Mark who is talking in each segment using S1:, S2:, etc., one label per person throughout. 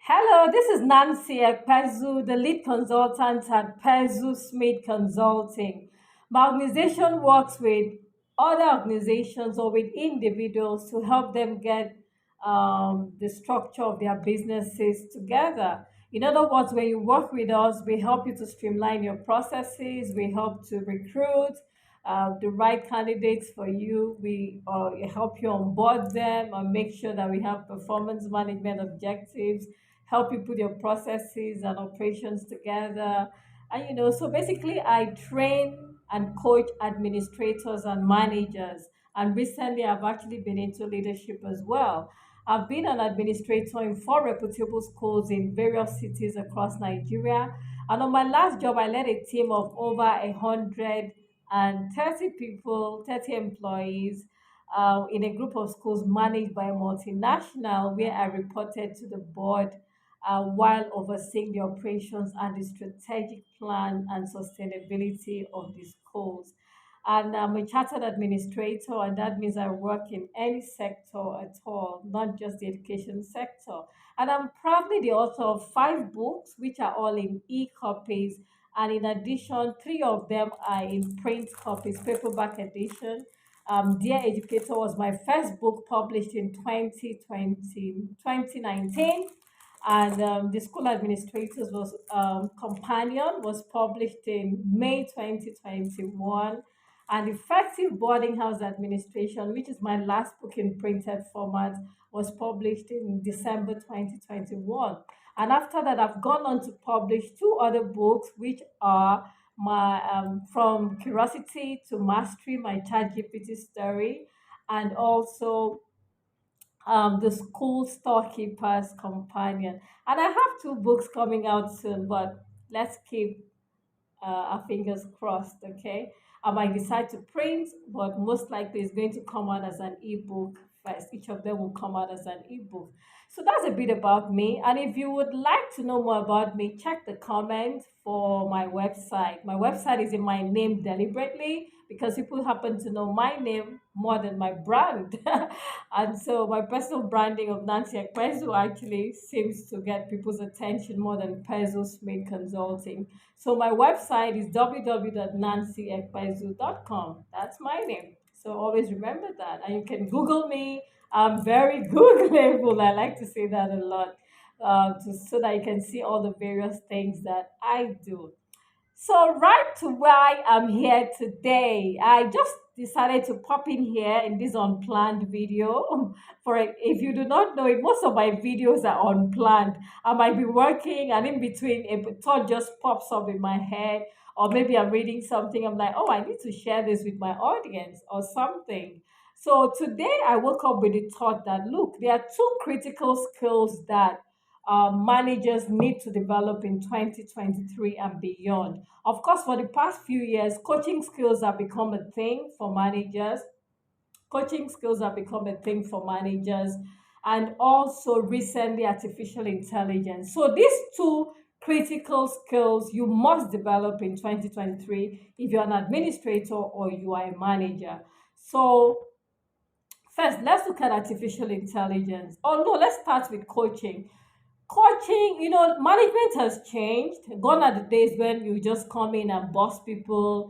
S1: Hello, this is Nancy Ekpezu, the lead consultant at Ekpezu Smith Consulting. My organization works with other organizations or with individuals to help them get the structure of their businesses together. In other words, when you work with us, we help you to streamline your processes, we help to recruit the right candidates for you. We help you onboard them and make sure that we have performance management objectives, help you put your processes and operations together. And so basically, I train and coach administrators and managers. And recently, I've actually been into leadership as well. I've been an administrator in four reputable schools in various cities across Nigeria. And on my last job, I led a team of over 130 people, 30 employees, in a group of schools managed by a multinational, where I reported to the board while overseeing the operations and the strategic plan and sustainability of the schools. And I'm a chartered administrator, and that means I work in any sector at all, not just the education sector. And I'm proudly the author of five books, which are all in e copies. And in addition, three of them are in print copies, paperback edition. Dear Educator was my first book published in 2019, and the School Administrators was Companion was published in May 2021, and Effective Boarding House Administration, which is my last book in printed format, was published in December 2021. And after that, I've gone on to publish two other books, which are my From Curiosity to Mastery, my ChatGPT story, and also the School Storekeeper's Companion. And I have two books coming out soon, but let's keep our fingers crossed, okay? I might decide to print, but most likely it's going to come out as an ebook first. Each of them will come out as an ebook. So that's a bit about me. And if you would like to know more about me, check the comment for my website. My website is in my name deliberately because people happen to know my name more than my brand. And so my personal branding of Nancy Ekpezu actually seems to get people's attention more than Ekpezu Smith Consulting. So my website is www.nancyekpezu.com. That's my name. So always remember that. And you can Google me. I'm very Googleable. I like to say that a lot. So that you can see all the various things that I do. So, right to why I'm here today, I just decided to pop in here in this unplanned video. If you do not know it, most of my videos are unplanned. I might be working, and in between, a thought just pops up in my head, or maybe I'm reading something. I'm like, oh, I need to share this with my audience or something. So, today I woke up with the thought that look, there are two critical skills that managers need to develop in 2023 and beyond. Of course, for the past few years, coaching skills have become a thing for managers. Coaching skills have become a thing for managers, and also recently, artificial intelligence. So, these two critical skills you must develop in 2023 if you're an administrator or you are a manager. So, first, let's look at artificial intelligence. Oh, no, let's start with coaching. Coaching, management has changed. Gone are the days when you just come in and boss people,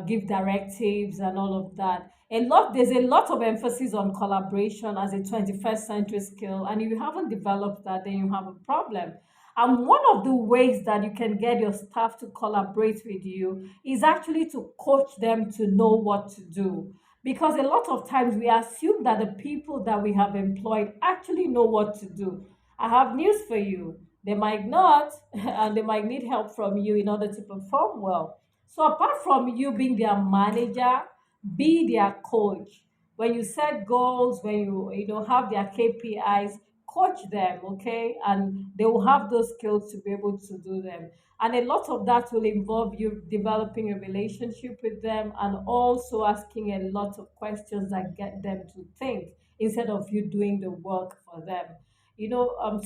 S1: give directives and all of that. There's a lot of emphasis on collaboration as a 21st century skill, and if you haven't developed that, then you have a problem. And one of the ways that you can get your staff to collaborate with you is actually to coach them to know what to do. Because a lot of times we assume that the people that we have employed actually know what to do. I have news for you. They might not, and they might need help from you in order to perform well. So, apart from you being their manager, be their coach. When you set goals, when you have their KPIs, coach them, okay? And they will have those skills to be able to do them. And a lot of that will involve you developing a relationship with them and also asking a lot of questions that get them to think instead of you doing the work for them.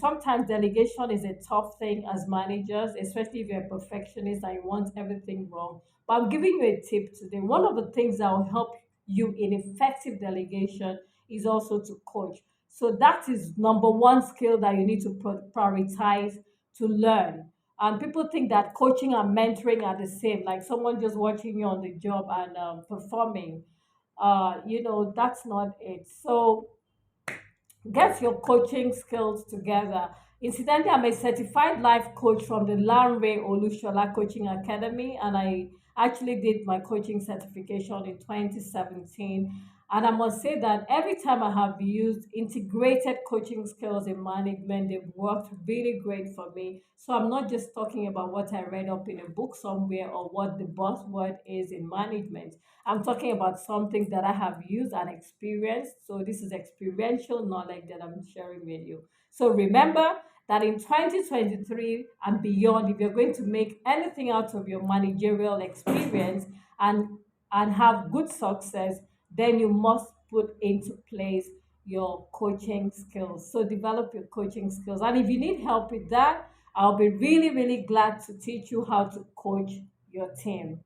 S1: Sometimes delegation is a tough thing as managers, especially if you're a perfectionist and you want everything wrong. But I'm giving you a tip today. One of the things that will help you in effective delegation is also to coach. So that is number one skill that you need to prioritize to learn. And people think that coaching and mentoring are the same, like someone just watching you on the job and performing. That's not it. So get your coaching skills together. Incidentally, I'm a certified life coach from the Lanre Olushola Coaching Academy, and I actually did my coaching certification in 2017. And I must say that every time I have used integrated coaching skills in management, they've worked really great for me. So I'm not just talking about what I read up in a book somewhere or what the buzzword is in management. I'm talking about something that I have used and experienced. So this is experiential knowledge that I'm sharing with you. So remember that in 2023 and beyond, if you're going to make anything out of your managerial experience and have good success, then you must put into place your coaching skills. So develop your coaching skills. And if you need help with that, I'll be really, really glad to teach you how to coach your team.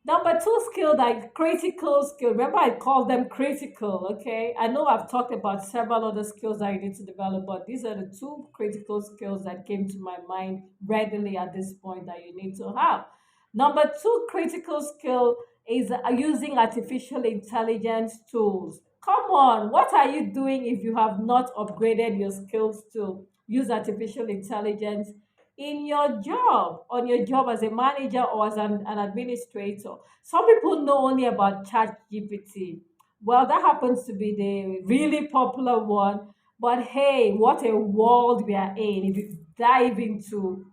S1: Number two skill, that critical skill. Remember, I call them critical. Okay, I know I've talked about several other skills that you need to develop, but these are the two critical skills that came to my mind readily at this point that you need to have. Number two critical skill is using artificial intelligence tools. Come on, what are you doing if you have not upgraded your skills to use artificial intelligence in your job, on your job as a manager or as an administrator? Some people know only about ChatGPT. Well, that happens to be the really popular one. But hey, what a world we are in if you dive into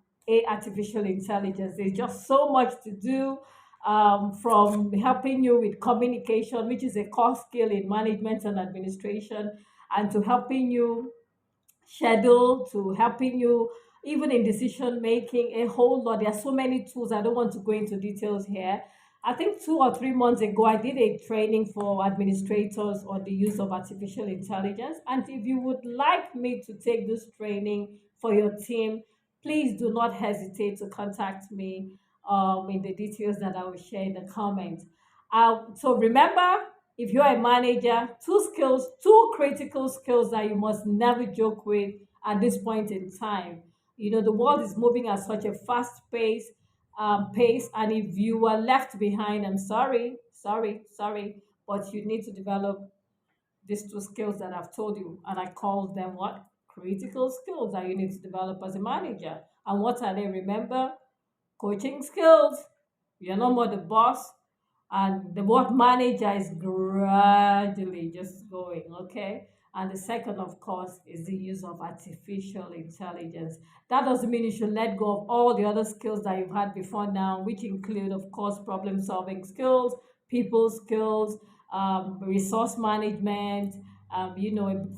S1: artificial intelligence. There's just so much to do, from helping you with communication, which is a core skill in management and administration, and to helping you schedule, to helping you even in decision making, a whole lot. There are so many tools. I don't want to go into details here. I think 2 or 3 months ago, I did a training for administrators on the use of artificial intelligence. And if you would like me to take this training for your team, please do not hesitate to contact me in the details that I will share in the comments. So remember, if you're a manager, two skills, two critical skills that you must never joke with at this point in time. The world is moving at such a fast pace, and if you are left behind, I'm sorry, sorry, sorry, but you need to develop these two skills that I've told you, and I call them what? Critical skills that you need to develop as a manager. And what are they? Remember, coaching skills. You're no more the boss, and the word manager is gradually just going, okay? And the second, of course, is the use of artificial intelligence. That doesn't mean you should let go of all the other skills that you've had before now, which include, of course, problem solving skills, people skills, resource management,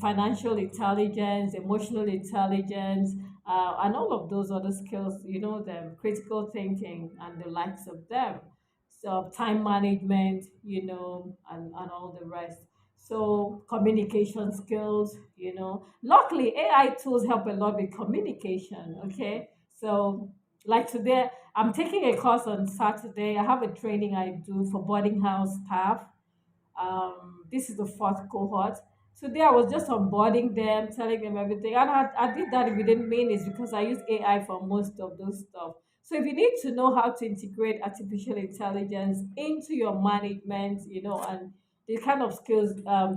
S1: financial intelligence, emotional intelligence, and all of those other skills, them critical thinking and the likes of them. So time management, and all the rest. So communication skills, luckily AI tools help a lot with communication. Okay. So like today, I'm taking a course on Saturday. I have a training I do for boarding house staff. This is the fourth cohort. Today I was just onboarding them, telling them everything. And I did that within minutes because I use AI for most of those stuff. So if you need to know how to integrate artificial intelligence into your management, and the kind of skills,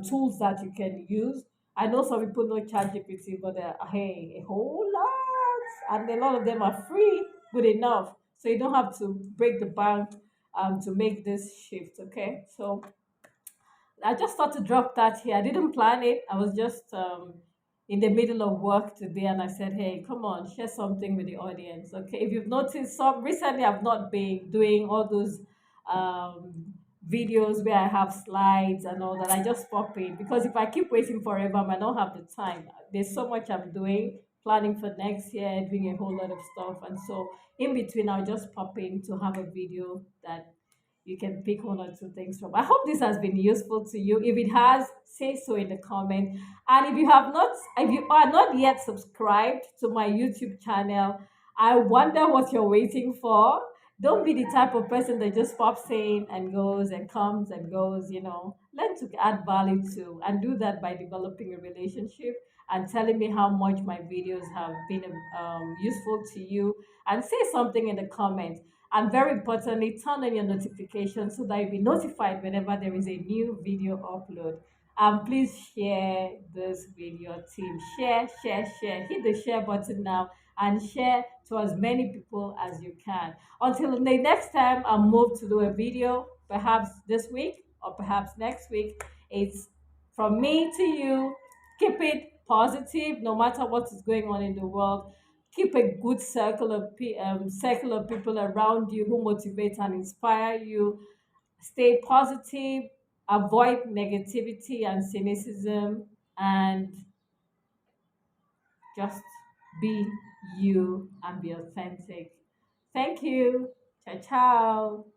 S1: tools that you can use. I know some people know ChatGPT, but hey, a whole lot. And a lot of them are free, good enough. So you don't have to break the bank to make this shift, okay? So I just thought to drop that here. I didn't plan it. I was just in the middle of work today, and I said, "Hey, come on, share something with the audience." Okay, if you've noticed, some recently I've not been doing all those um, videos where I have slides and all that. I just pop in because if I keep waiting forever, I might not have the time. There's so much I'm doing, planning for next year, doing a whole lot of stuff, and so in between, I'll just pop in to have a video that you can pick one or two things from. I hope this has been useful to you. If it has, say so in the comment. And if you are not yet subscribed to my YouTube channel, I wonder what you're waiting for. Don't be the type of person that just pops in and goes and comes and goes, Learn to add value to and do that by developing a relationship and telling me how much my videos have been useful to you, and say something in the comments. And very importantly, turn on your notifications so that you'll be notified whenever there is a new video upload. Please share this video, team. Share, share, share. Hit the share button now and share to as many people as you can. Until the next time I move to do a video, perhaps this week or perhaps next week, it's from me to you. Keep it positive no matter what is going on in the world. Keep a good circle of people around you who motivate and inspire you. Stay positive, avoid negativity and cynicism, and just be you and be authentic. Thank you. Ciao, ciao.